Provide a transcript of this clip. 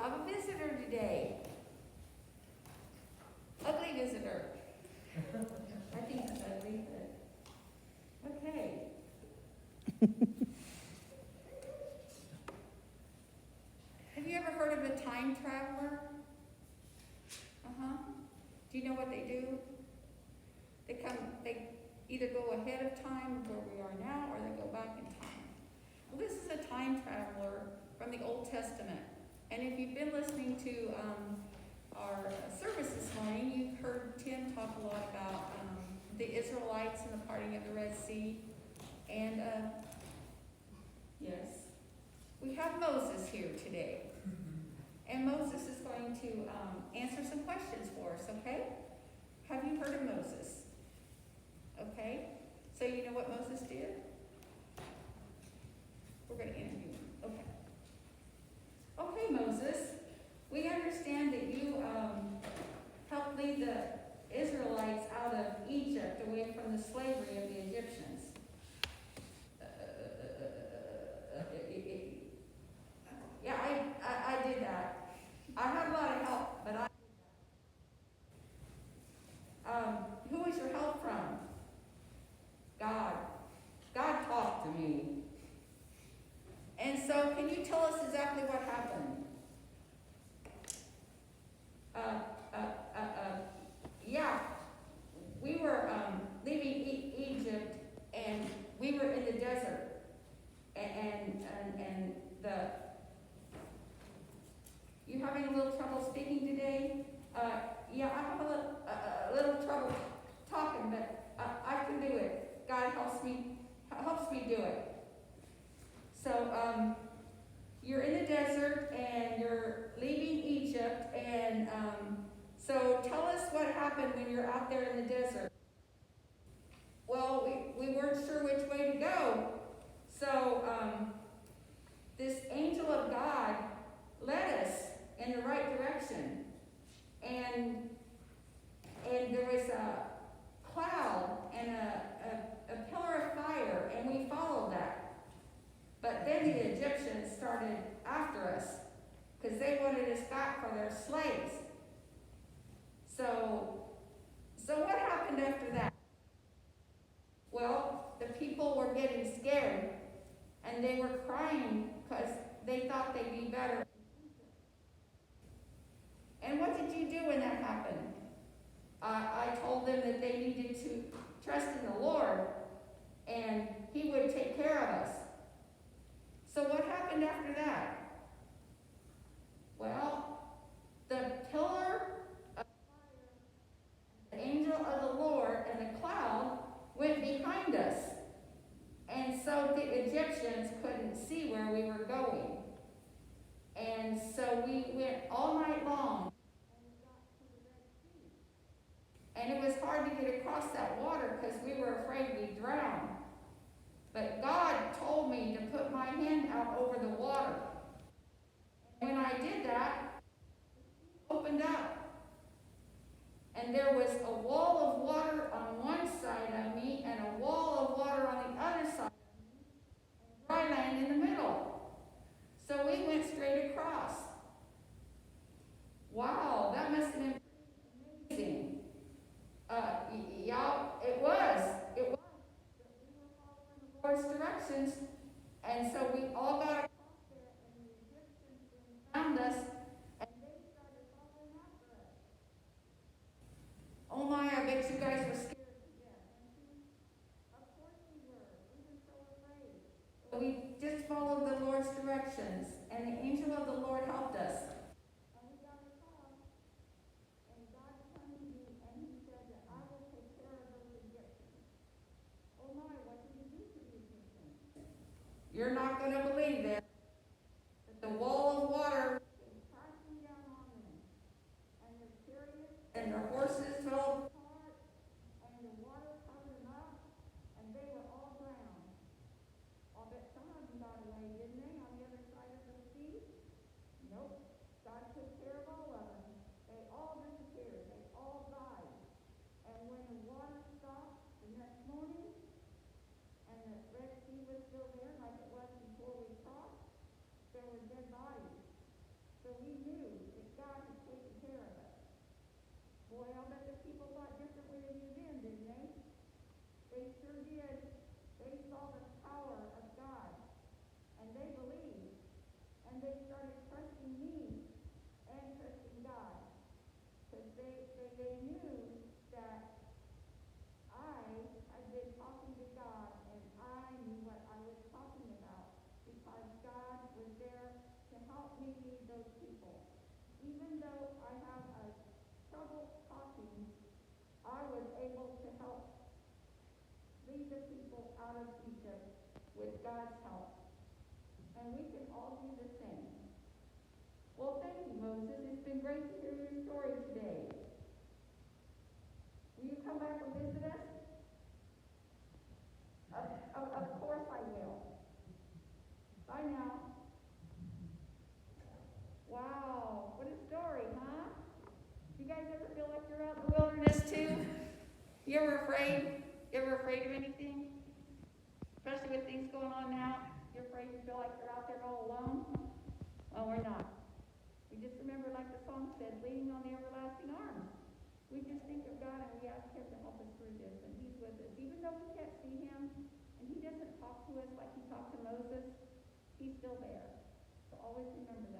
have a visitor today. Ugly visitor. I think it's ugly, but okay. Have you ever heard of a time traveler? Do you know what they do? They either go ahead of time where we are now, or they go back in time. Well, this is a time traveler from the Old Testament. And if you've been listening to our service this morning, you've heard Tim talk a lot about the Israelites and the parting of the Red Sea. And yes, we have Moses here today. And Moses is going to answer some questions for us, okay? Have you heard of Moses? Okay, so you know what Moses did? We're going to interview him. Okay. Okay, Moses, we understand that you helped lead the Israelites out of Egypt away from the slavery of the Egyptians. Yeah, I did that. I had a lot of help, but who was your help from? God. God talked to me. And so, can you tell us exactly what happened? Yeah, we were leaving Egypt, and we were in the desert, and you having a little trouble speaking today? Yeah, I have a little trouble talking, but I can do it. God helps me do it. So you're in the desert and you're leaving Egypt, and so tell us what happened when you're out there in the desert. Well, we weren't sure which way to go, so this angel of God led us in the right direction, and there was a cloud and a pillar of fire, and we followed that. But then the Egyptians started after us because they wanted us back for their slaves. So what happened after that? Well, the people were getting scared, and they were crying because they thought they'd be better. And what did you do when that happened? I told them that they needed to trust in the Lord, and He would take care of us. So what happened after that? Well, the pillar of fire, the angel of the Lord, and the cloud went behind us. And so the Egyptians couldn't see where we were going. And so we went all night long. And it was hard to get across that water because we were afraid we'd drown. But God told me to put my hand out over the water. When I did that, it opened up. And there was a wall of water on one side of me and a wall of water on the other side of me, and dry land in the middle. So we went straight across. Wow, that must have been amazing. Yeah, it was. It was. We were following the Lord's directions, and so we all got across there, and the Egyptians found us, and they started following after us. Oh my, I bet you guys were scared to death, weren't you? Of course we were. We were so afraid. But we just followed the Lord's directions, and the angel of the Lord helped us. And we got across, and God turned to me, and He said that I will take care of those Egyptians. Oh my, what did He do to the Egyptians? You're not going to believe this. That the wall of water came crashing down on them, and their chariots and their horses fell apart, and the water covered them up, and they were all drowned. I'll bet some of them got away, didn't they, on the other side of the even though I have a trouble talking, I was able to help lead the people out of Egypt with God's help. And we can all do the same. Well, thank you, Moses. It's been great to hear your story today. Will you come back and visit us? Of course I will. Bye now. Wow, what a story, huh? You guys ever feel like you're out in the wilderness too? You ever afraid? You ever afraid of anything? Especially with things going on now? You're afraid you feel like you're out there all alone? Well, we're not. We just remember, like the song said, leaning on the everlasting arms. We just think of God and we ask Him to help us through this, and He's with us. Even though we can't see Him, and He doesn't talk to us like He talked to Moses, He's still there. So always remember